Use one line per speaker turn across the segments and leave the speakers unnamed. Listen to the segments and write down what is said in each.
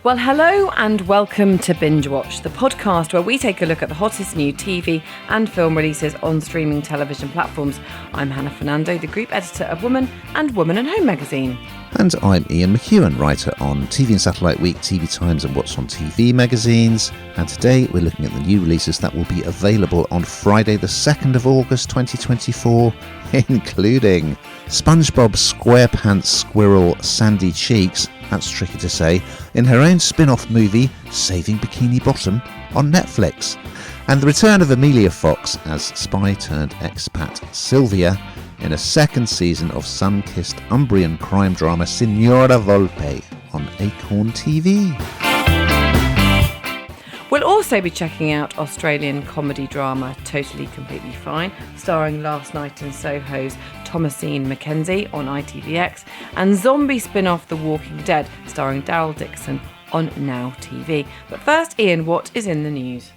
Well, hello and welcome to Binge Watch, the podcast where we take a look at the hottest new TV and film releases on streaming television platforms. I'm Hannah Fernando, the group editor of Woman and Woman and Home magazine.
And I'm Ian McEwan, writer on TV and Satellite Week, TV Times and What's on TV magazines. And today we're looking at the new releases that will be available on Friday the 2nd of August 2024, including SpongeBob SquarePants Squirrel Sandy Cheeks, that's tricky to say, in her own spin-off movie Saving Bikini Bottom on Netflix, and the return of Amelia Fox as spy-turned-expat Sylvia in a second season of sun-kissed Umbrian crime drama Signora Volpe on Acorn TV.
We'll also be checking out Australian comedy drama Totally Completely Fine, starring Last Night in Soho's Thomasin McKenzie on ITVX, and zombie spin-off The Walking Dead, starring Daryl Dixon on Now TV. But first, Ian, what is in the news?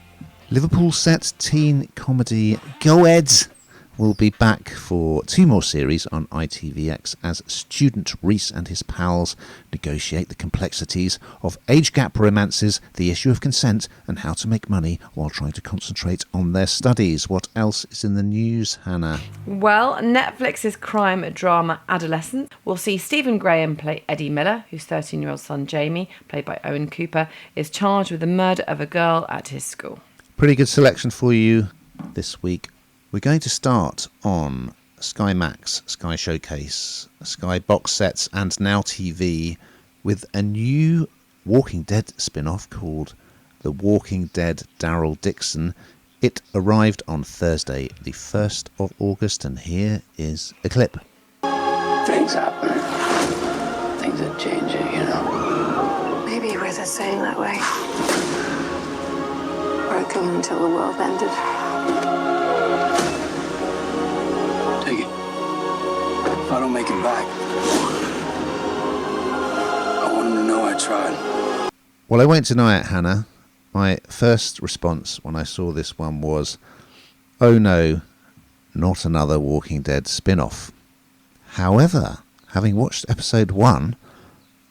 Liverpool set teen comedy Go Eds will be back for 2 more series on ITVX as student Reese and his pals negotiate the complexities of age gap romances, the issue of consent, and how to make money while trying to concentrate on their studies. What else is in the news, Hannah?
Well, Netflix's crime drama Adolescence will see Stephen Graham play Eddie Miller, whose 13-year-old son Jamie, played by Owen Cooper, is charged with the murder of a girl at his school.
Pretty good selection for you this week. We're going to start on Sky Max, Sky Showcase, Sky Box Sets and Now TV with a new Walking Dead spin-off called The Walking Dead Daryl Dixon. It arrived on Thursday, the 1st of August, and here is a clip.
Things happen. Things are changing, you know.
Maybe it was a saying that way. Broken until the world ended.
Take it. If I don't make him back, I want him to know I tried.
Well, I won't deny it, Hannah. My first response when I saw this one was, oh no, not another Walking Dead spin-off. However, having watched episode 1,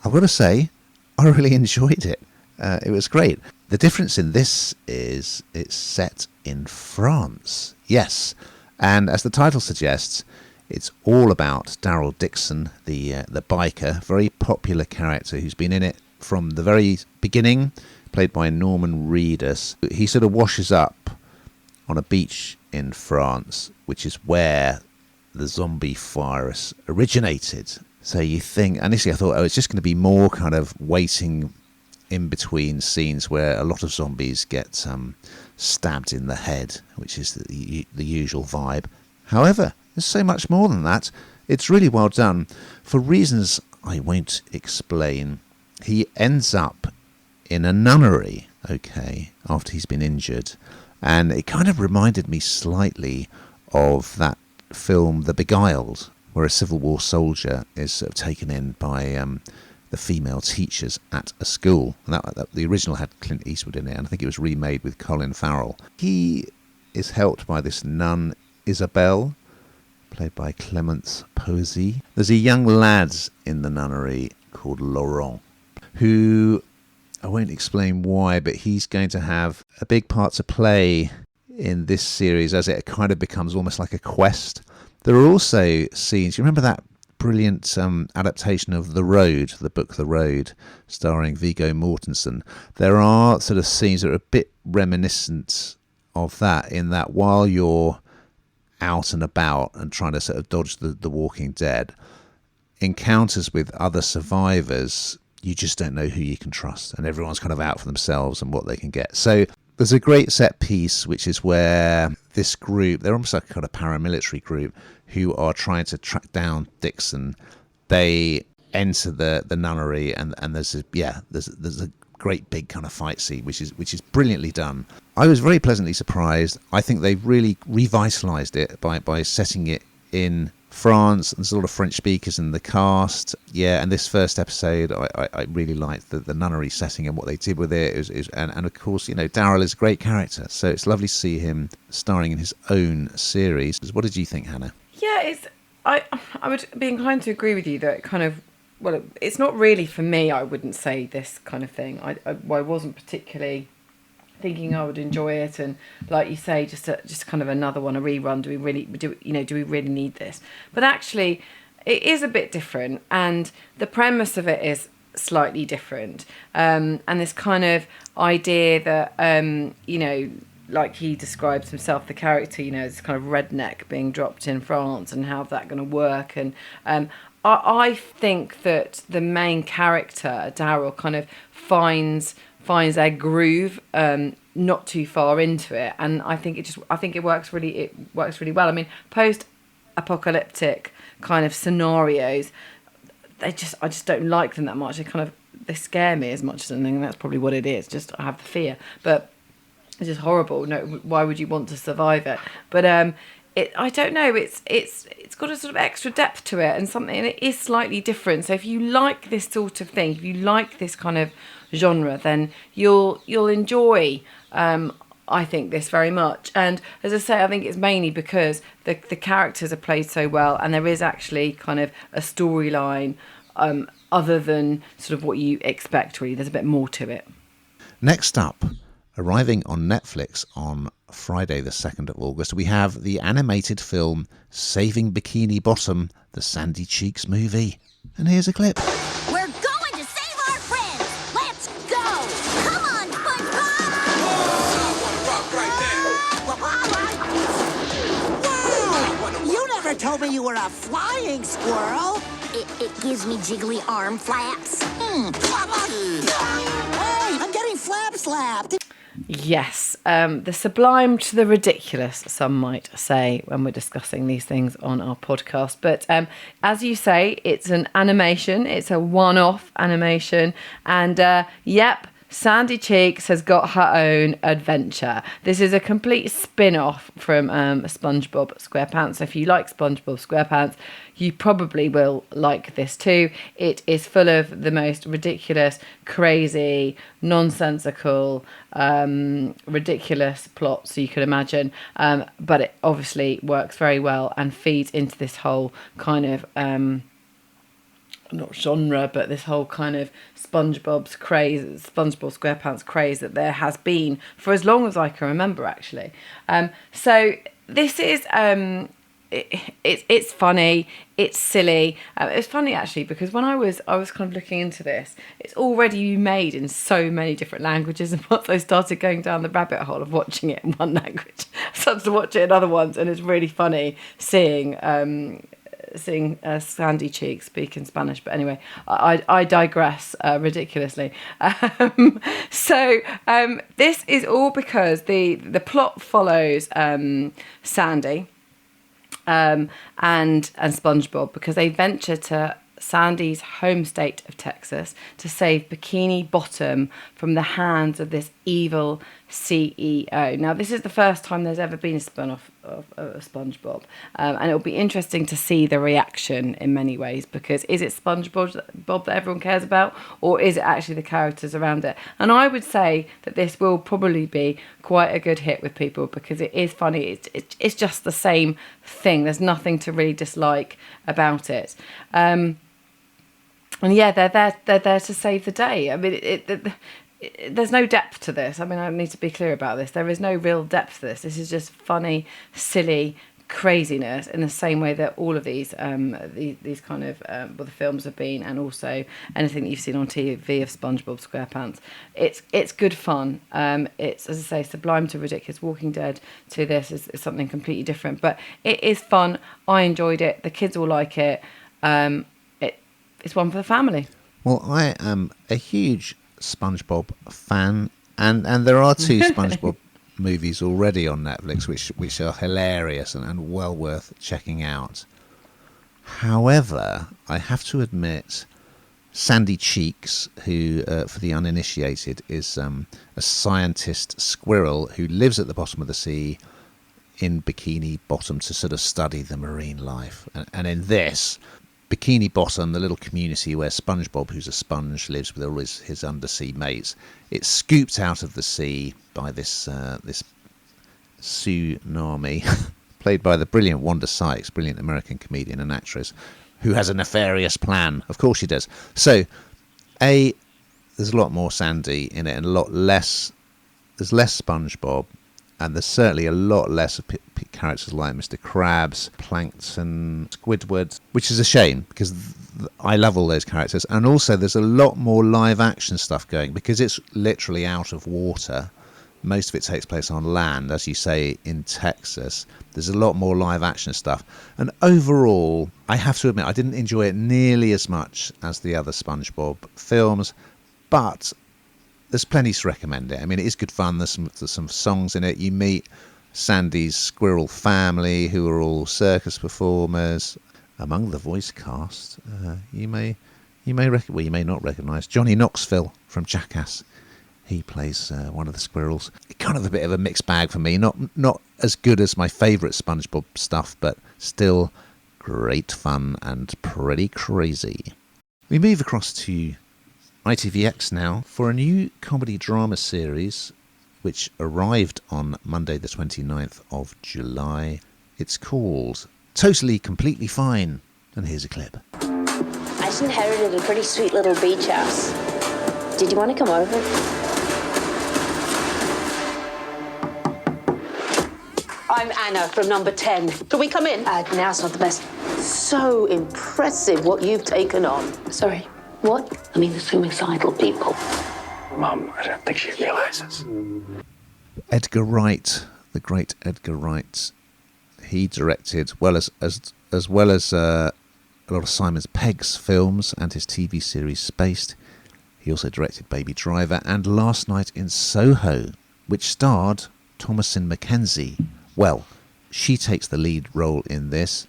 I've got to say, I really enjoyed it. It was great. The difference in this is it's set in France. Yes. And as the title suggests, it's all about Daryl Dixon, the biker, very popular character who's been in it from the very beginning, played by Norman Reedus. He sort of washes up on a beach in France, which is where the zombie virus originated. So you think, initially I thought, it's just going to be more kind of waiting in between scenes where a lot of zombies get stabbed in the head, which is the usual vibe. However, there's so much more than that. It's really well done. For reasons I won't explain, he ends up in a nunnery, after he's been injured. And it kind of reminded me slightly of that film The Beguiled, where a Civil War soldier is sort of taken in by the female teachers at a school. And that the original had Clint Eastwood in it, and I think it was remade with Colin Farrell. He is helped by this nun, Isabel, played by Clemence Posey. There's a young lad in the nunnery called Laurent, who, I won't explain why, but he's going to have a big part to play in this series as it kind of becomes almost like a quest. There are also scenes, you remember that brilliant adaptation of The Road, the book The Road, starring Viggo Mortensen? There are sort of scenes that are a bit reminiscent of that, in that while you're out and about and trying to sort of dodge the Walking Dead, encounters with other survivors, you just don't know who you can trust, and everyone's kind of out for themselves and what they can get. So there's a great set piece, which is where this group, they're almost like a kind of paramilitary group, who are trying to track down Dixon. They enter the nunnery, and there's a great big kind of fight scene, which is brilliantly done. I was very pleasantly surprised. I think they've really revitalised it by setting it in France. There's a lot of French speakers in the cast. Yeah, and this first episode, I really liked the nunnery setting and what they did with it. And of course, you know, Daryl is a great character, so it's lovely to see him starring in his own series. What did you think, Hannah?
Yeah, I would be inclined to agree with you that it kind of well, it's not really for me. I wouldn't say this kind of thing. I wasn't particularly thinking I would enjoy it, and like you say, just kind of another one, a rerun. Do we really need this? But actually, it is a bit different, and the premise of it is slightly different. And this kind of idea that like he describes himself, the character, this kind of redneck being dropped in France, and how's that going to work? And I think that the main character, Daryl, kind of finds their groove not too far into it, and I think it works really well. I mean, post-apocalyptic kind of scenarios, I just don't like them that much. They scare me as much as anything. That's probably what it is. Just I have the fear, but it's just horrible. No, why would you want to survive it? But I don't know. It's got a sort of extra depth to it, and it is slightly different. So if you like this sort of thing, if you like this kind of genre, then you'll enjoy. I think this very much. And as I say, I think it's mainly because the characters are played so well, and there is actually kind of a storyline other than sort of what you expect. Really, there's a bit more to it.
Next up, arriving on Netflix on Friday the 2nd of August, we have the animated film Saving Bikini Bottom, the Sandy Cheeks movie. And here's a clip.
We're going to save our friends! Let's go! Come on, SpongeBob!
Wow! You never told me you were a flying squirrel!
It gives me jiggly arm flaps.
Hey, I'm getting flap slapped!
Yes, the sublime to the ridiculous, some might say, when we're discussing these things on our podcast. But as you say, it's an animation. It's a one-off animation. And yep, Sandy Cheeks has got her own adventure. This is a complete spin-off from SpongeBob SquarePants. So if you like SpongeBob SquarePants, you probably will like this too. It is full of the most ridiculous, crazy, nonsensical, ridiculous plots you could imagine. But it obviously works very well and feeds into this whole kind of... not genre, but this whole kind of SpongeBob SquarePants craze that there has been for as long as I can remember, actually. So this is it's funny, it's silly. It's funny actually because when I was kind of looking into this, it's already made in so many different languages, and once I started going down the rabbit hole of watching it in one language, I started to watch it in other ones, and it's really funny seeing Sandy Cheeks speak in Spanish. But anyway, I digress ridiculously. So this is all because the plot follows Sandy and SpongeBob, because they venture to Sandy's home state of Texas to save Bikini Bottom from the hands of this evil CEO. Now, this is the first time there's ever been a spin-off of SpongeBob, and it'll be interesting to see the reaction in many ways, because is it SpongeBob that everyone cares about, or is it actually the characters around it? And I would say that this will probably be quite a good hit with people, because it is funny. It's just the same thing. There's nothing to really dislike about it. And yeah, they're there to save the day. I mean, there's no depth to this. I mean, I need to be clear about this. There is no real depth to this. This is just funny, silly craziness in the same way that all of these kind of the films have been, and also anything that you've seen on TV of SpongeBob SquarePants. It's good fun. It's, as I say, sublime to ridiculous. Walking Dead to this is something completely different, but it is fun. I enjoyed it. The kids will like it. It's one for the family.
Well, I am a huge SpongeBob fan, and there are two SpongeBob movies already on Netflix which are hilarious and well worth checking out. However, I have to admit, Sandy Cheeks, who for the uninitiated is a scientist squirrel who lives at the bottom of the sea in Bikini Bottom to sort of study the marine life, and in this Bikini Bottom, the little community where SpongeBob, who's a sponge, lives with all his undersea mates, it's scooped out of the sea by this tsunami, played by the brilliant Wanda Sykes, brilliant American comedian and actress, who has a nefarious plan. Of course she does. So, there's a lot more Sandy in it and a lot less. There's less SpongeBob, and there's certainly a lot less of characters like Mr. Krabs, Plankton, Squidward, which is a shame because I love all those characters. And also there's a lot more live action stuff going because it's literally out of water. Most of it takes place on land, as you say, in Texas. There's a lot more live action stuff. And overall, I have to admit, I didn't enjoy it nearly as much as the other SpongeBob films, but there's plenty to recommend it. I mean, it is good fun. There's some songs in it. You meet Sandy's squirrel family, who are all circus performers. Among the voice cast, you may not recognise Johnny Knoxville from Jackass. He plays one of the squirrels. Kind of a bit of a mixed bag for me. Not as good as my favourite SpongeBob stuff, but still great fun and pretty crazy. We move across to ITVX now for a new comedy drama series which arrived on Monday the 29th of July. It's called Totally Completely Fine, and here's a clip.
I just inherited a pretty sweet little beach house. Did you want to come over?
I'm Anna from number 10. Can we come in?
Now's not the best.
So impressive what you've taken on.
Sorry, what?
I mean, the suicidal people.
Mom, I don't think she realizes.
Edgar Wright, the great Edgar Wright, he directed, as well as a lot of Simon Pegg's films and his TV series Spaced. He also directed Baby Driver and Last Night in Soho, which starred Thomasin McKenzie. Well, she takes the lead role in this.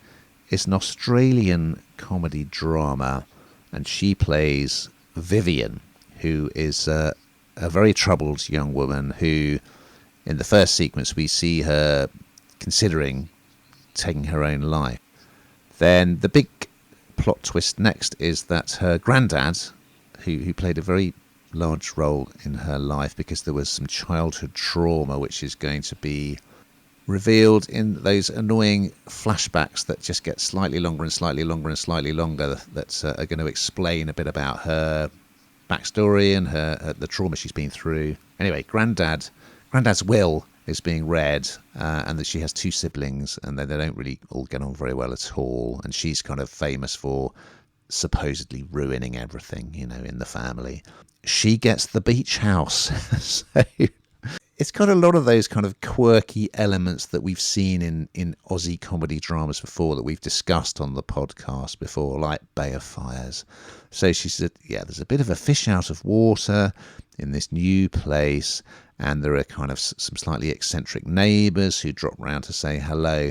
It's an Australian comedy drama, and she plays Vivian, who is a very troubled young woman who, in the first sequence, we see her considering taking her own life. Then the big plot twist next is that her granddad, who played a very large role in her life because there was some childhood trauma which is going to be revealed in those annoying flashbacks that just get slightly longer and slightly longer and slightly longer, that are going to explain a bit about her backstory and the trauma she's been through. Anyway, Granddad's will is being read, and that she has two siblings, and they don't really all get on very well at all. And she's kind of famous for supposedly ruining everything, in the family. She gets the beach house. So it's got a lot of those kind of quirky elements that we've seen in Aussie comedy dramas before, that we've discussed on the podcast before, like Bay of Fires. So she said, there's a bit of a fish out of water in this new place, and there are kind of some slightly eccentric neighbours who drop round to say hello.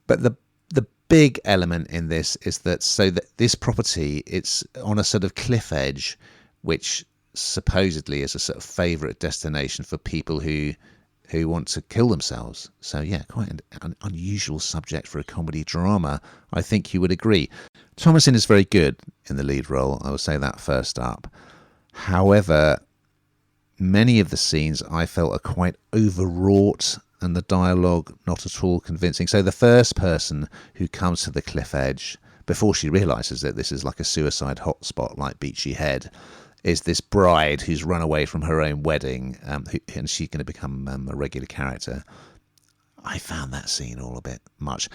But the big element in this is that this property, it's on a sort of cliff edge, which supposedly is a sort of favourite destination for people who want to kill themselves. So quite an unusual subject for a comedy drama. I think you would agree. Thomasin is very good in the lead role, I will say that first up. However, many of the scenes I felt are quite overwrought, and the dialogue not at all convincing. So the first person who comes to the cliff edge, before she realises that this is like a suicide hotspot like Beachy Head, is this bride who's run away from her own wedding, and she's going to become a regular character. I found that scene all a bit much.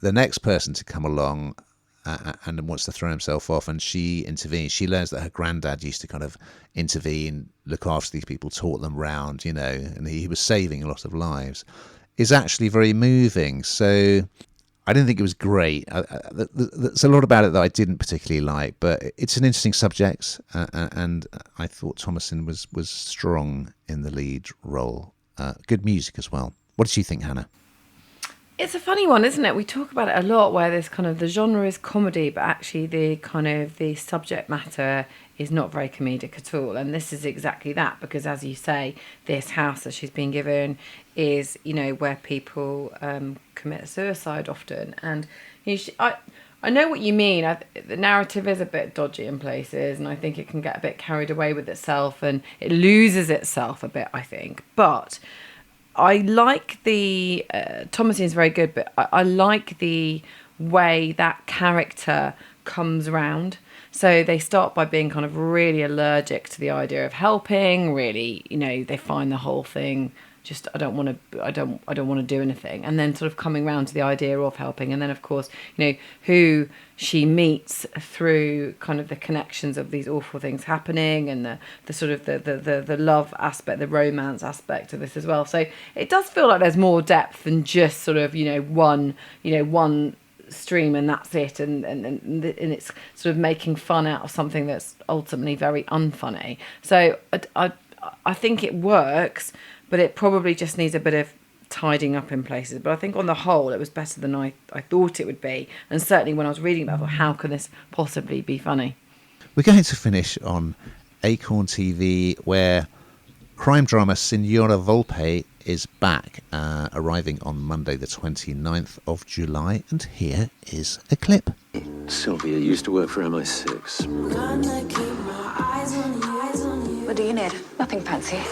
The next person to come along and wants to throw himself off, and she intervenes. She learns that her granddad used to kind of intervene, look after these people, taught them round, and he was saving a lot of lives. Is actually very moving. So I didn't think it was great. There's a lot about it that I didn't particularly like, but it's an interesting subject, and I thought Thomasin was strong in the lead role. Good music as well. What did you think, Hannah?
It's a funny one, isn't it? We talk about it a lot, where there's kind of the genre is comedy, but actually the subject matter is not very comedic at all. And this is exactly that, because as you say, this house that she's been given is, where people commit suicide often. And I know what you mean. The narrative is a bit dodgy in places, and I think it can get a bit carried away with itself, and it loses itself a bit, I think. But I like the Thomasin's very good, but I like the way that character comes round. So they start by being kind of really allergic to the idea of helping. Really, they find the whole thing just I don't want to do anything, and then sort of coming round to the idea of helping, and then of course who she meets through kind of the connections of these awful things happening, and the sort of the love aspect, the romance aspect of this as well. So it does feel like there's more depth than just sort of one stream and that's it, and it's sort of making fun out of something that's ultimately very unfunny. So I think it works, but it probably just needs a bit of tidying up in places. But I think on the whole, it was better than I thought it would be. And certainly when I was reading about it, I thought, how can this possibly be funny?
We're going to finish on Acorn TV, where crime drama Signora Volpe is back, arriving on Monday the 29th of July. And here is a clip.
Sylvia used to work for MI6.
What do you need? Nothing fancy.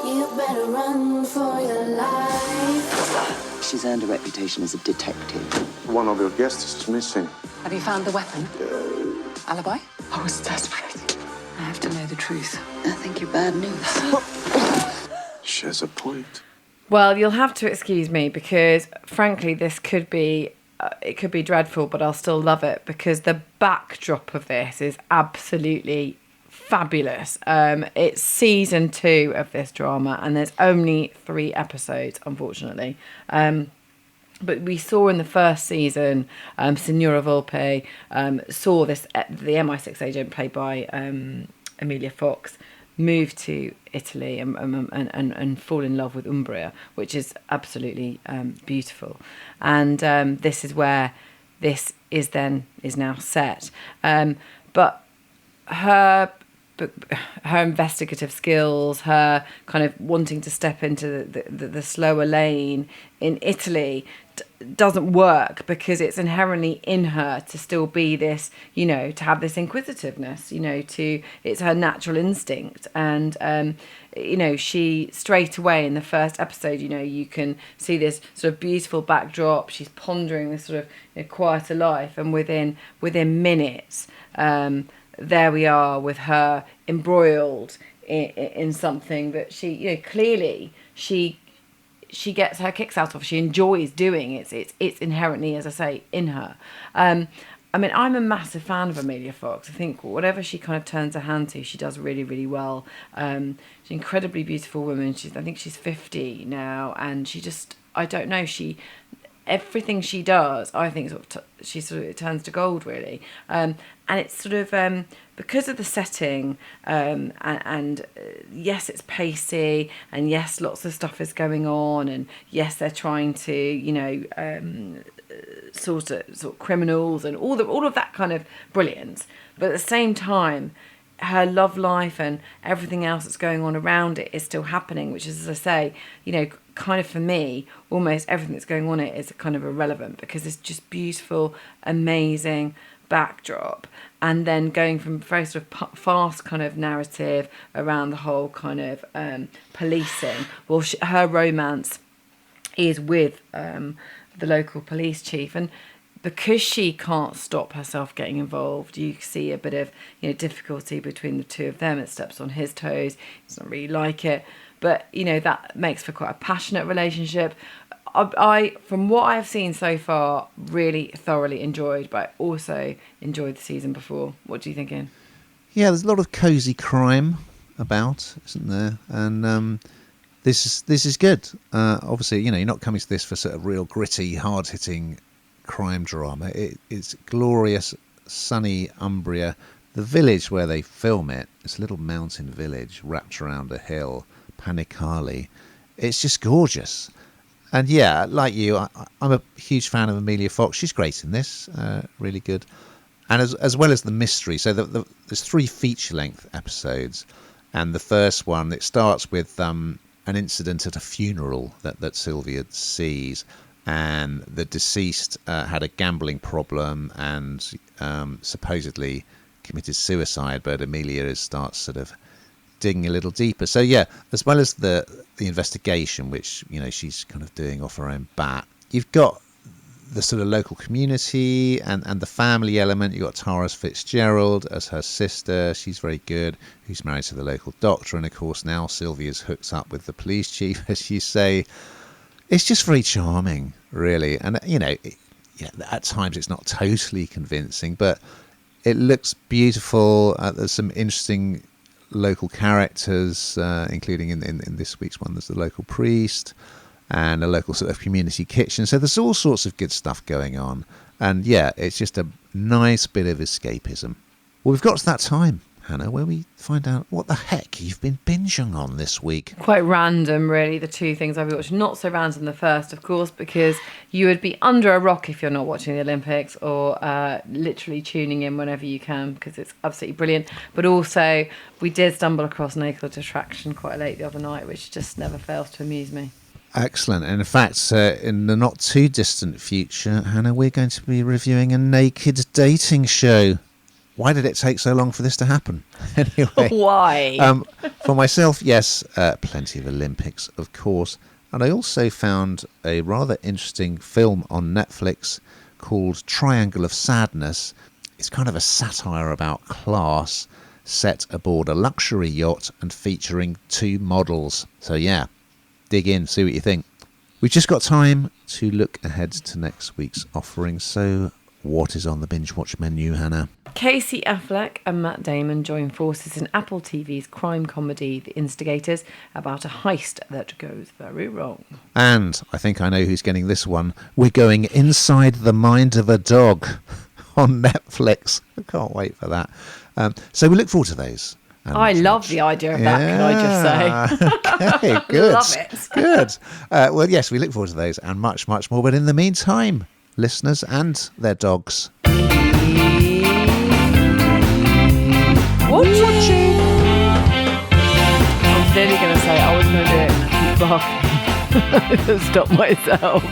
You better run for your life.
She's earned a reputation as a detective.
One of your guests is missing.
Have you found the weapon? Alibi? I was desperate. I have to know the truth.
I think you're bad news.
She has a point.
Well, you'll have to excuse me because, frankly, this could be it could be dreadful, but I'll still love it because the backdrop of this is absolutely fabulous. It's season 2 of this drama, and there's only 3 episodes, unfortunately. But we saw in the first season, Signora Volpe saw the MI6 agent played by Emilia Fox move to Italy and fall in love with Umbria, which is absolutely beautiful. And this is where this is now set. But her investigative skills, her kind of wanting to step into the slower lane in Italy doesn't work because it's inherently in her to still be this, to have this inquisitiveness, it's her natural instinct. And, she straight away in the first episode, you can see this sort of beautiful backdrop. She's pondering this sort of quieter life, and within minutes, there we are with her embroiled in something that she, clearly she gets her kicks out of. She enjoys doing it. It's inherently, as I say, in her. I'm a massive fan of Emilia Fox. I think whatever she kind of turns her hand to, she does really, really well. She's an incredibly beautiful woman. I think she's 50 now, and she just, I don't know, everything she does, I think she sort of turns to gold, really. And it's sort of because of the setting, and yes, it's pacey, and yes, lots of stuff is going on, and yes, they're trying to sort of criminals and all of that kind of brilliance. But at the same time, her love life and everything else that's going on around it is still happening, which is, as I say, kind of for me, almost everything that's going on is kind of irrelevant because it's just beautiful, amazing backdrop, and then going from very sort of fast kind of narrative around the whole kind of policing. Well, her romance is with the local police chief, and because she can't stop herself getting involved, you see a bit of difficulty between the two of them. It steps on his toes. He doesn't really like it, but that makes for quite a passionate relationship. I from what I've seen so far, really thoroughly enjoyed, but I also enjoyed the season before. What do you think, Ian?
Yeah, there's a lot of cosy crime about, isn't there? And this is good. Obviously, you're not coming to this for sort of real gritty, hard-hitting crime drama. It's glorious, sunny Umbria. The village where they film it, this little mountain village wrapped around a hill, Panicali. It's just gorgeous. And yeah, like you, I'm a huge fan of Emilia Fox. She's great in this, really good. And as well as the mystery, so there's 3 feature-length episodes, and the first one, it starts with an incident at a funeral that Sylvia sees, and the deceased had a gambling problem and supposedly committed suicide, but Emilia starts sort of digging a little deeper. So yeah, as well as the investigation, which she's kind of doing off her own bat, you've got the sort of local community and the family element. You've got Tara Fitzgerald as her sister. She's very good, who's married to the local doctor. And, of course, now Sylvia's hooked up with the police chief, as you say. It's just very charming, really. And, at times it's not totally convincing, but it looks beautiful. There's some interesting local characters, including in this week's one, there's the local priest and a local sort of community kitchen. So there's all sorts of good stuff going on. And yeah, it's just a nice bit of escapism. Well, we've got to that time, Hannah, where we find out what the heck you've been binging on this week.
Quite random, really, the two things I've watched. Not so random the first, of course, because you would be under a rock if you're not watching the Olympics, or literally tuning in whenever you can, because it's absolutely brilliant. But also, we did stumble across Naked Attraction quite late the other night, which just never fails to amuse me.
Excellent. And in fact, in the not too distant future, Hannah, we're going to be reviewing a naked dating show. Why did it take so long for this to happen? Anyway,
why?
For myself, yes, plenty of Olympics, of course. And I also found a rather interesting film on Netflix called Triangle of Sadness. It's kind of a satire about class, set aboard a luxury yacht and featuring two models. So yeah, dig in, see what you think. We've just got time to look ahead to next week's offering. So what is on the binge watch menu, Hannah?
Casey Affleck and Matt Damon join forces in Apple TV's crime comedy The Instigators about a heist that goes very wrong.
And I think I know who's getting this one. We're going Inside the Mind of a Dog on Netflix. I can't wait for that. So we look forward to those.
I love the idea of that, can I just say?
Okay, good.
Love it.
Good. Well, yes, we look forward to those and much, much more. But in the meantime, listeners and their dogs,
watching. I was nearly going to say I was going to do it and I keep barking. Stop myself.